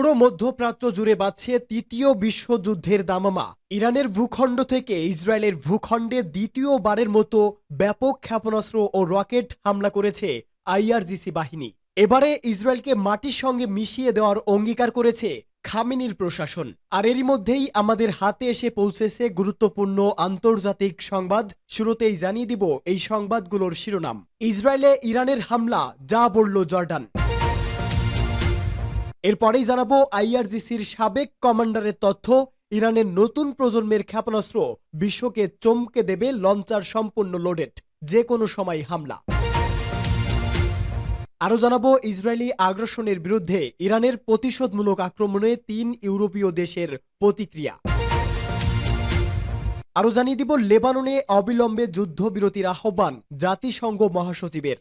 পুরো মধ্যপ্রাচ্য জুড়ে বাজছে তৃতীয় বিশ্বযুদ্ধের দামামা। ইরানের ভূখণ্ড থেকে ইসরায়েলের ভূখণ্ডে দ্বিতীয়বারের মতো ব্যাপক ক্ষেপণাস্ত্র ও রকেট হামলা করেছে আইআরজিসি বাহিনী। এবারে ইসরায়েলকে মাটির সঙ্গে মিশিয়ে দেওয়ার অঙ্গীকার করেছে খামেনির প্রশাসন। আর এরই মধ্যেই আমাদের হাতে এসে পৌঁছেছে গুরুত্বপূর্ণ আন্তর্জাতিক সংবাদ। শুরুতেই জানিয়ে দিব এই সংবাদগুলোর শিরোনাম। ইসরায়েলে ইরানের হামলা, যা বলল জর্ডান। এরপরেই জানাবো আইআরজিসির সাবেক কমান্ডারের তথ্য। ইরানের নতুন প্রজন্মের ক্ষেপণাস্ত্র বিশ্বকে চমকে দেবে, লঞ্চার সম্পূর্ণ লোডেড, যে কোনো সময় হামলা। আরও জানাবো ইসরায়েলি আগ্রাসনের বিরুদ্ধে ইরানের প্রতিশোধমূলক আক্রমণে 3 ইউরোপীয় দেশের প্রতিক্রিয়া। আরও জানিয়ে দিব লেবাননে অবিলম্বে যুদ্ধবিরতির আহ্বান জাতিসংঘ মহাসচিবের।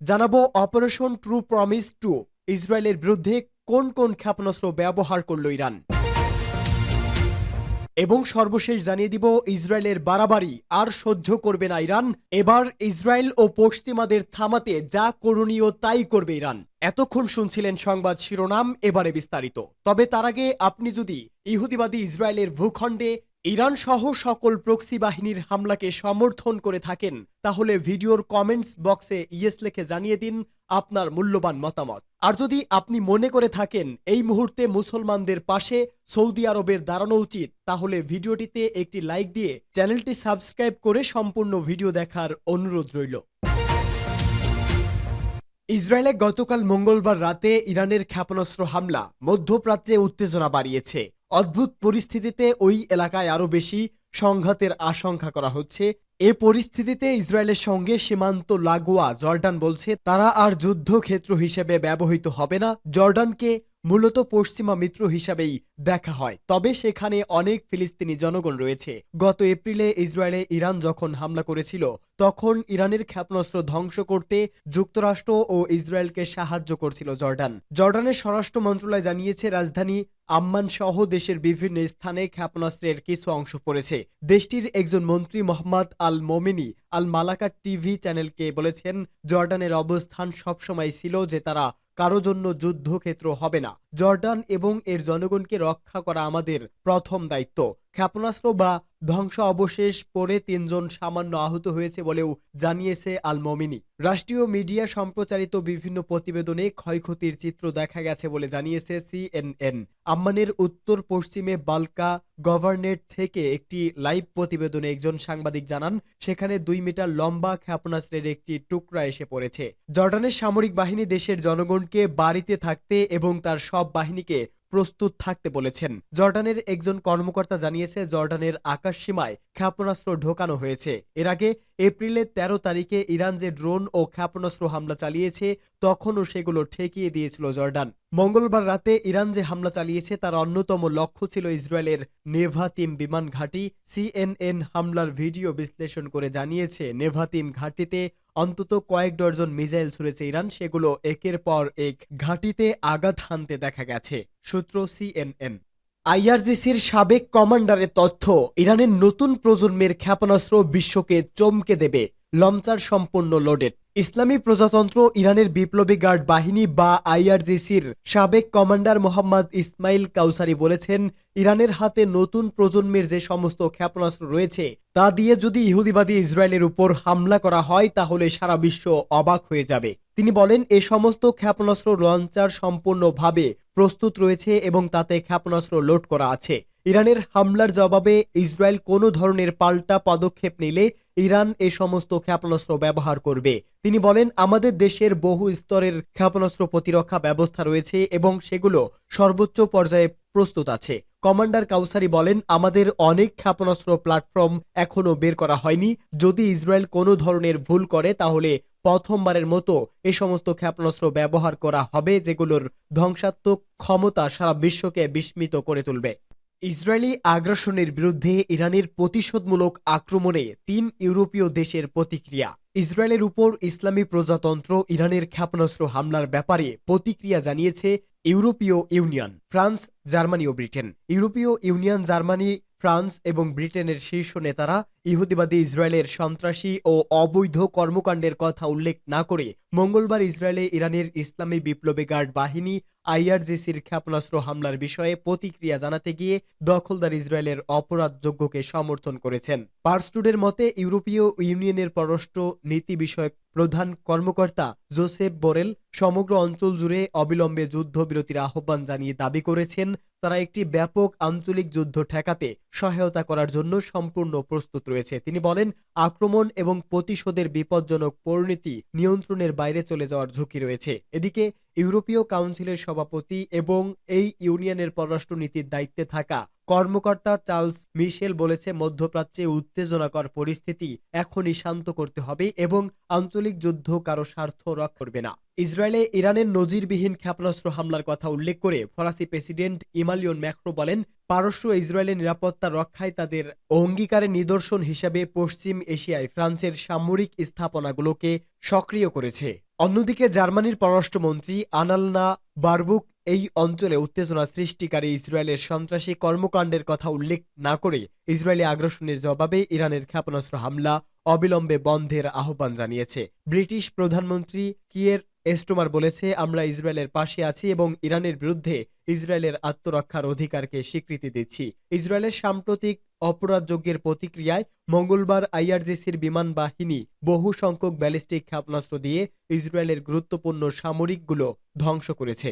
জানাবো অপারেশন ট্রু প্রমিস 2 ইসরায়েলের বিরুদ্ধে কোন কোন ক্ষেপণাস্ত্র ব্যবহার করল ইরান। এবং সর্বশেষ জানিয়ে দিব ইসরায়েলের বাড়াবাড়ি আর সহ্য করবে না ইরান। এবার ইসরায়েল ও পশ্চিমাদের থামাতে যা করণীয় তাই করবে ইরান। এতক্ষণ শুনছিলেন সংবাদ শিরোনাম, এবারে বিস্তারিত। তবে তার আগে আপনি যদি ইহুদিবাদী ইসরায়েলের ভূখণ্ডে ইরান সহ সকল প্রক্সি বাহিনীর হামলাকে সমর্থন করে থাকেন, তাহলে ভিডিওর কমেন্টস বক্সে ইয়েস লিখে জানিয়ে দিন আপনার মূল্যবান মতামত। আর যদি আপনি মনে করে থাকেন এই মুহূর্তে মুসলমানদের পাশে সৌদি আরবের দাঁড়ানো উচিত, তাহলে ভিডিওটিতে একটি লাইক দিয়ে চ্যানেলটি সাবস্ক্রাইব করে সম্পূর্ণ ভিডিও দেখার অনুরোধ রইল। ইসরায়েলে গতকাল মঙ্গলবার রাতে ইরানের ক্ষেপণাস্ত্র হামলা মধ্যপ্রাচ্যে উত্তেজনা বাড়িয়েছে। অদ্ভুত পরিস্থিতিতে ওই এলাকায় আরও বেশি সংঘাতের আশঙ্কা করা হচ্ছে। এ পরিস্থিতিতে ইসরায়েলের সঙ্গে সীমান্ত লাগোয়া জর্ডান বলছে তারা আর যুদ্ধক্ষেত্র হিসেবে ব্যবহৃত হবে না। জর্ডানকে মূলত পশ্চিমা মিত্র হিসাবেই দেখা হয়, তবে সেখানে অনেক ফিলিস্তিনি জনগণ রয়েছে। গত এপ্রিলে ইসরায়েলে ইরান যখন হামলা করেছিল, তখন ইরানের ক্ষেপণাস্ত্র ধ্বংস করতে যুক্তরাষ্ট্র ও ইসরায়েলকে সাহায্য করছিল জর্ডান। জর্ডানের স্বরাষ্ট্র মন্ত্রণালয় জানিয়েছে রাজধানী আম্মান সহ দেশের বিভিন্ন স্থানে ক্ষেপণাস্ত্রের কিছু অংশ পড়েছে। দেশটির একজন মন্ত্রী মোহাম্মদ আল মোমিনি আল মালাকা টিভি চ্যানেলকে বলেছেন, জর্ডানের অবস্থান সবসময় ছিল যে তারা কারো জন্য যুদ্ধক্ষেত্র হবে না। জর্ডান এবং এর জনগণকে রক্ষা করা আমাদের প্রথম দায়িত্ব। ক্ষেপণাস্ত্র বা ধ্বংস অবশেষ পড়ে 3 জন সামান্য আহত হয়েছে বলেও জানিয়েছে আল মমিনি। রাষ্ট্রীয় মিডিয়া সম্প্রচারিত বিভিন্ন প্রতিবেদনে ক্ষয়ক্ষতির চিত্র দেখা গেছে বলে জানিয়েছে সিএনএন। আম্মানের উত্তর পশ্চিমে বালকা গভর্নরেট থেকে একটি লাইভ প্রতিবেদনে একজন সাংবাদিক জানান, সেখানে 2 মিটার লম্বা ক্ষেপণাস্ত্রের একটি টুকরা এসে পড়েছে। জর্ডানের সামরিক বাহিনী দেশের জনগণকে বাড়িতে থাকতে এবং তার সব বাহিনীকে প্রস্তুত থাকতে বলেছেন। জর্ডানের একজন কর্মকর্তা জানিয়েছে, জর্ডানের আকাশ সীমায় ক্ষেপণাস্ত্র ঢোকানো হয়েছে। এর আগে এপ্রিলের 13 তারিখে ইরান যে ড্রোন ও ক্ষেপণাস্ত্র হামলা চালিয়েছে, তখনও সেগুলো ঠেকিয়ে দিয়েছিল জর্ডান। মঙ্গলবার রাতে ইরান যে হামলা চালিয়েছে তার অন্যতম লক্ষ্য ছিল ইসরায়েলের নেভাতিম বিমান ঘাঁটি। সিএনএন হামলার ভিডিও বিশ্লেষণ করে জানিয়েছে, নেভাতিম ঘাঁটিতে অন্তত কয়েক ডজন মিসাইল ছুড়েছে ইরান। সেগুলো একের পর এক ঘাঁটিতে আঘাত হানতে দেখা গেছে। সূত্র সিএনএন। আইআরজিসির সাবেক কমান্ডারের তথ্য, ইরানের নতুন প্রজন্মের ক্ষেপণাস্ত্র বিশ্বকে চমকে দেবে, লঞ্চার সম্পূর্ণ লোডেড। ইসলামী প্রজাতন্ত্র ইরানের বিপ্লবী গার্ড বাহিনী বা আইআরজিসির সাবেক কমান্ডার মোহাম্মদ ইসমাইল কাউসারি বলেছেন, ইরানের হাতে নতুন প্রজন্মের যে সমস্ত ক্ষেপণাস্ত্র রয়েছে তা দিয়ে যদি ইহুদিবাদী ইসরায়েলের উপর হামলা করা হয়, তাহলে সারা বিশ্ব অবাক হয়ে যাবে। তিনি বলেন, এ সমস্ত ক্ষেপণাস্ত্র লঞ্চার সম্পূর্ণভাবে প্রস্তুত রয়েছে এবং তাতে ক্ষেপণাস্ত্র লোড করা আছে। ইরানের হামলার জবাবে ইসরায়েল কোনো ধরনের পাল্টা পদক্ষেপ নিলে ইরান এ সমস্ত ক্ষেপণাস্ত্র ব্যবহার করবে। তিনি বলেন, আমাদের দেশের বহু স্তরের ক্ষেপণাস্ত্র প্রতিরক্ষা ব্যবস্থা রয়েছে এবং সেগুলো সর্বোচ্চ পর্যায়ে প্রস্তুত আছে। কমান্ডার কাউসারি বলেন, আমাদের অনেক ক্ষেপণাস্ত্র প্ল্যাটফর্ম এখনো বের করা হয়নি। যদি ইসরায়েল কোনো ধরনের ভুল করে, তাহলে প্রথমবারের মতো এ সমস্ত ক্ষেপণাস্ত্র ব্যবহার করা হবে, যেগুলোর ধ্বংসাত্মক ক্ষমতা সারা বিশ্বকে বিস্মিত করে তুলবে। ইসরায়েলি আগ্রাসনের বিরুদ্ধে ইরানের প্রতিশোধমূলক আক্রমণে 3 ইউরোপীয় দেশের প্রতিক্রিয়া। ইসরায়েলের উপর ইসলামী প্রজাতন্ত্র ইরানের ক্ষেপণাস্ত্র হামলার ব্যাপারে প্রতিক্রিয়া জানিয়েছে ইউরোপীয় ইউনিয়ন, ফ্রান্স, জার্মানি ও ব্রিটেন। ইউরোপীয় ইউনিয়ন, জার্মানি, ফ্রান্স এবং ব্রিটেনের শীর্ষ নেতারা ইহুদিবাদী ইসরায়েলের সন্ত্রাসী ও অবৈধ কর্মকাণ্ডের কথা উল্লেখ না করে মঙ্গলবার ইসরায়েলে ইরানের ইসলামী বিপ্লবী গার্ড বাহিনী আইআরজিসির ক্ষেপণাস্ত্র হামলার বিষয়ে প্রতিক্রিয়া জানাতে গিয়ে দখলদার ইসরায়েলের অপরাধযোগ্যকে সমর্থন করেছেন। পার্সটুডের মতে ইউরোপীয় ইউনিয়নের পররাষ্ট্র নীতি বিষয়ক প্রধান কর্মকর্তা জোসেফ বোরেল সমগ্র অঞ্চল জুড়ে অবিলম্বে যুদ্ধবিরতির আহ্বান জানিয়ে দাবি করেছেন তারা একটি ব্যাপক আঞ্চলিক যুদ্ধ ঠেকাতে সহায়তা করার জন্য সম্পূর্ণ প্রস্তুত রয়েছে। তিনি বলেন, আক্রমণ এবং প্রতিশোধের বিপজ্জনক পরিণতি নিয়ন্ত্রণের বাইরে চলে যাওয়ার ঝুঁকি রয়েছে। এদিকে ইউরোপীয় কাউন্সিলের সভাপতি এবং এই ইউনিয়নের পররাষ্ট্র নীতির দায়িত্বে থাকা কর্মকর্তা চার্লস মিশেল বলেছে, মধ্যপ্রাচ্যে উত্তেজনাকর পরিস্থিতি এখনই শান্ত করতে হবে এবং আঞ্চলিক যুদ্ধ কারো স্বার্থ রক্ষা করবে না। ইসরায়েলে ইরানের নজিরবিহীন ক্ষেপণাস্ত্র হামলার কথা উল্লেখ করে ফরাসি প্রেসিডেন্ট ইমানুয়েল ম্যাক্রো বলেন, পারস্য ইসরায়েলের নিরাপত্তা রক্ষায় তাদের অঙ্গীকারের নিদর্শন হিসেবে পশ্চিম এশিয়ায় ফ্রান্সের সামরিক স্থাপনাগুলোকে সক্রিয় করেছে। অন্যদিকে জার্মানির পররাষ্ট্রমন্ত্রী আনালনা বারবুক এই অঞ্চলে উত্তেজনা সৃষ্টিকারী ইসরায়েলের সন্ত্রাসী কর্মকাণ্ডের কথা উল্লেখ না করে ইসরায়েলি আগ্রাসনের জবাবে ইরানের ক্ষেপণাস্ত্র হামলা অবিলম্বে বন্ধের আহ্বান জানিয়েছে। ব্রিটিশ প্রধানমন্ত্রী কিয়ের স্টোমার বলেছে, আমরা ইসরায়েলের পাশে আছি এবং ইরানের বিরুদ্ধে ইসরায়েলের আত্মরক্ষার অধিকারকে স্বীকৃতি দিচ্ছি। ইসরায়েলের সাম্প্রতিক অপরাধযজ্ঞের প্রতিক্রিয়ায় মঙ্গলবার আইআরজিসির বিমান বাহিনী বহু সংখ্যক ব্যালিস্টিক ক্ষেপণাস্ত্র দিয়ে ইসরায়েলের গুরুত্বপূর্ণ সামরিকগুলো ধ্বংস করেছে।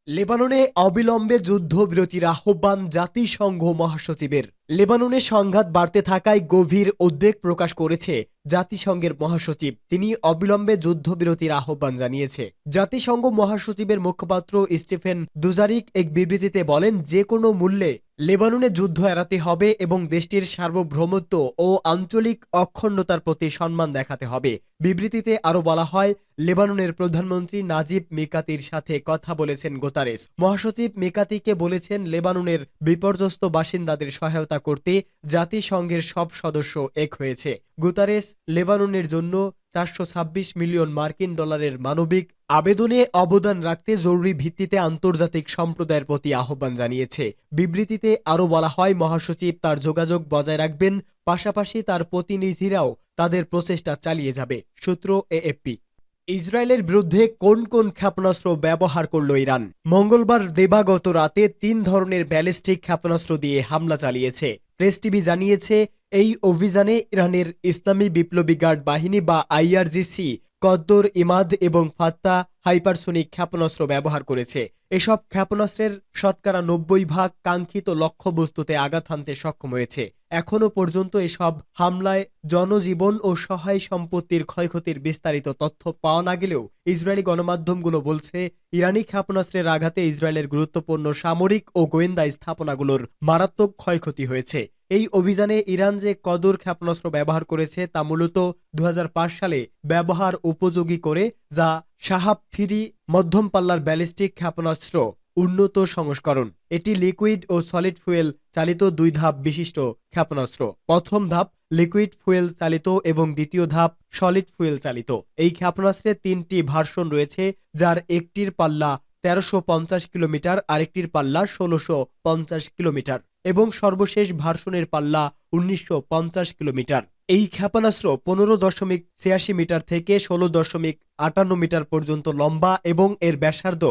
লেবাননে অবিলম্বে যুদ্ধবিরতির আহ্বান জাতিসংঘ মহাসচিবের। লেবাননে সংঘাত বাড়তে থাকায় গভীর উদ্বেগ প্রকাশ করেছে জাতিসংঘের মহাসচিব। তিনি অবিলম্বে যুদ্ধবিরতির আহ্বান জানিয়েছে। জাতিসংঘ মহাসচিবের মুখপাত্র স্টিফেন দুজারিক এক বিবৃতিতে বলেন, যে কোনো মূল্যে লেবাননে যুদ্ধ এড়াতে হবে এবং দেশটির সার্বভৌমত্ব ও আঞ্চলিক অখণ্ডতার প্রতি সম্মান দেখাতে হবে। বিবৃতিতে আরও বলা হয়, লেবাননের প্রধানমন্ত্রী নাজিব মিকাতির সাথে কথা বলেছেন গুতারেস। মহাসচিব মিকাতিকে বলেছেন, লেবাননের বিপর্যস্ত বাসিন্দাদের সহায়তা করতে জাতিসংঘের সব সদস্য এক হয়েছে। গুতারেস লেবাননের জন্য 426 মিলিয়ন মার্কিন ডলারের মানবিক আবেদনে অবদান রাখতে জরুরি ভিত্তিতে আন্তর্জাতিক সম্প্রদায়ের প্রতি আহ্বান জানিয়েছে। বিবৃতিতে আরও বলা হয়, মহাসচিব তার যোগাযোগ বজায় রাখবেন, পাশাপাশি তার প্রতিনিধিরাও তাদের প্রচেষ্টা চালিয়ে যাবে। সূত্র এএফপি। ইসরায়েলের বিরুদ্ধে কোন কোন ক্ষেপণাস্ত্র ব্যবহার করল ইরান? মঙ্গলবার দিবাগত রাতে 3 ধরনের ব্যালিস্টিক ক্ষেপণাস্ত্র দিয়ে হামলা চালিয়েছে। প্রেস টিভি জানিয়েছে, এই অভিযানে ইরানের ইসলামী বিপ্লবী গার্ড বাহিনী বা আইআরজিসি কদ্দর, ইমাদ এবং ফাত্তা হাইপারসোনিক ক্ষেপণাস্ত্র ব্যবহার করেছে। এসব ক্ষেপণাস্ত্রের শতকরা 90% কাঙ্ক্ষিত লক্ষ্যবস্তুতে আঘাত হানতে সক্ষম হয়েছে। এখনও পর্যন্ত এসব হামলায় জনজীবন ও সহায় সম্পত্তির ক্ষয়ক্ষতির বিস্তারিত তথ্য পাওয়া না গেলেও ইসরায়েলি গণমাধ্যমগুলো বলছে, ইরানি ক্ষেপণাস্ত্রের আঘাতে ইসরায়েলের গুরুত্বপূর্ণ সামরিক ও গোয়েন্দা স্থাপনাগুলোর মারাত্মক ক্ষয়ক্ষতি হয়েছে। এই অভিযানে ইরান যে কদর ক্ষেপণাস্ত্র ব্যবহার করেছে তা মূলত 2005 সালে ব্যবহার উপযোগী করে, যা শাহাব-3 মধ্যম পাল্লার ব্যালিস্টিক ক্ষেপণাস্ত্র উন্নত সংস্করণ। এটি লিকুইড ও সলিড ফুয়েল চালিত 2 ধাপ বিশিষ্ট ক্ষেপণাস্ত্র। প্রথম ধাপ লিকুইড ফুয়েল চালিত এবং দ্বিতীয় ধাপ সলিড ফুয়েল চালিত। এই ক্ষেপণাস্ত্রের 3টি ভার্সন রয়েছে, যার একটির পাল্লা 1350 কিলোমিটার, আরেকটির পাল্লা 1650 কিলোমিটার এবং সর্বশেষ ভার্সনের পাল্লা 1950 কিলোমিটার। এই ক্ষেপণাস্ত্র 15.86 মিটার থেকে 16.58 মিটার পর্যন্ত লম্বা এবং এর ব্যাসার্ধ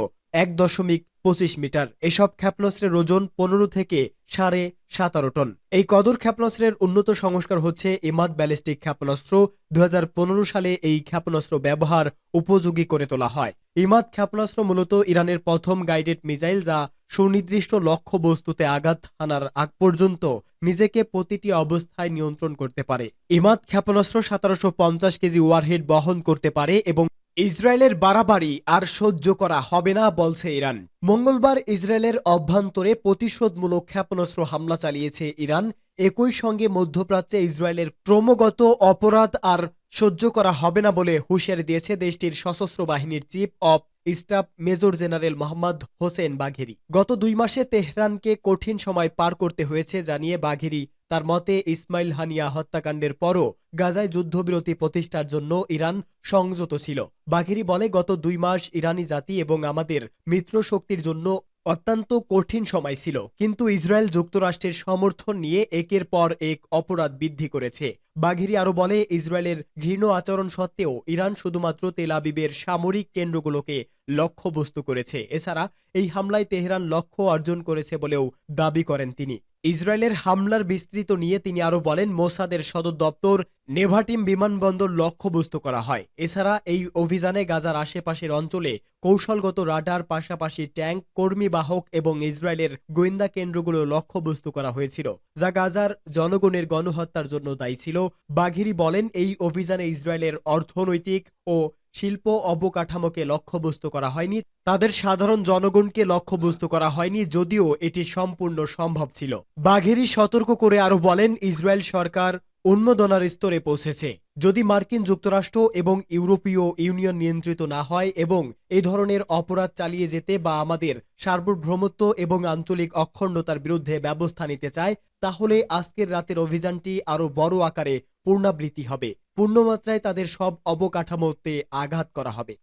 1.25 মিটার। এসব ক্ষেপণাস্ত্রের ওজন 15 থেকে 17.5 টন। এই কদর ক্ষেপণাস্ত্রের উন্নত সংস্কার হচ্ছে ইমাদ ব্যালিস্টিক ক্ষেপণাস্ত্র। 2015 সালে এই ক্ষেপণাস্ত্র ব্যবহার উপযোগী করে তোলা হয়। ইমাদ ক্ষেপণাস্ত্র মূলত ইরানের প্রথম গাইডেড মিসাইল, যা সুনির্দিষ্ট লক্ষ্যবস্তুতে আঘাত হানার আগ পর্যন্ত নিজেকে প্রতিটি অবস্থায় নিয়ন্ত্রণ করতে পারে। ইমাদ ক্ষেপণাস্ত্র 1750 কেজি ওয়ারহেড বহন করতে পারে এবং ইসরায়েলের বাড়াবাড়ি আর সহ্য করা হবে না বলছে ইরান। মঙ্গলবার ইসরায়েলের অভ্যন্তরে প্রতিশোধমূলক ক্ষেপণাস্ত্র হামলা চালিয়েছে ইরান। একই সঙ্গে মধ্যপ্রাচ্যে ইসরায়েলের ক্রমাগত অপরাধ আর সহ্য করা হবে না বলে হুঁশিয়ারি দিয়েছে দেশটির সশস্ত্র বাহিনীর chief of staff major general Mohammad Hossain বাঘেরি। গত 2 মাসে তেহরানকে কঠিন সময় পার করতে হয়েছে জানিয়ে বাঘেরি তার মতে ইসমাইল হানিয়া হত্যাকাণ্ডের পরও গাজায় যুদ্ধবিরতি প্রতিষ্ঠার জন্য ইরান সংযত ছিল। বাঘেরি বলে, গত 2 মাস ইরানি জাতি এবং আমাদের মিত্র শক্তির জন্য অত্যন্ত কঠিন সময় ছিল, কিন্তু ইসরায়েল যুক্তরাষ্ট্রের সমর্থন নিয়ে একের পর এক অপরাধ বৃদ্ধি করেছে। বাঘেরি আরো বলে, ইসরায়েলের ঘৃণ্য আচরণ সত্ত্বেও ইরান শুধুমাত্র তেল আবিবের সামরিক কেন্দ্রগুলোকে লক্ষ্যবস্তু করেছে। এছাড়া এই হামলায় তেহরান লক্ষ্য অর্জন করেছে বলেও দাবি করেন তিনি। ইসরায়েলের হামলার বিস্তৃত নিয়ে তিনি আরো বলেন, মোসাদের সদর দপ্তর নেভাটিম বিমানবন্দর লক্ষ্যবস্তু করা হয়। এছাড়া এই অভিযানে গাজার আশেপাশের অঞ্চলে কৌশলগত রাডার, পাশাপাশি ট্যাঙ্ক, কর্মীবাহক এবং ইসরায়েলের গোয়েন্দা কেন্দ্রগুলো লক্ষ্যবস্তু করা হয়েছিল, যা গাজার জনগণের গণহত্যার জন্য দায়ী ছিল। বাঘেরি বলেন, এই অভিযানে ইসরায়েলের অর্থনৈতিক ও শিল্প অবকাঠামোকে লক্ষ্যবস্তু করা হয়নি, তাদের সাধারণ জনগণকে লক্ষ্যবস্তু করা হয়নি, যদিও এটি সম্পূর্ণ সম্ভব ছিল। বাঘেরি সতর্ক করে আরো বলেন, ইসরায়েল সরকার উন্মাদনার স্তরে পৌঁছেছে। যদি মার্কিন যুক্তরাষ্ট্র এবং ইউরোপীয় ইউনিয়ন নিয়ন্ত্রিত না হয় এবং এই ধরনের অপরাধ চালিয়ে যেতে বা আমাদের সার্বভৌমত্ব এবং আঞ্চলিক অখণ্ডতার বিরুদ্ধে ব্যবস্থা নিতে চায়, তাহলে আজকের রাতের অভিযানটি আরো বড় আকারে পুনরাবৃত্তি হবে। পূর্ণমাত্রায় তাদের সব অবকাঠামোতে আঘাত করা হবে।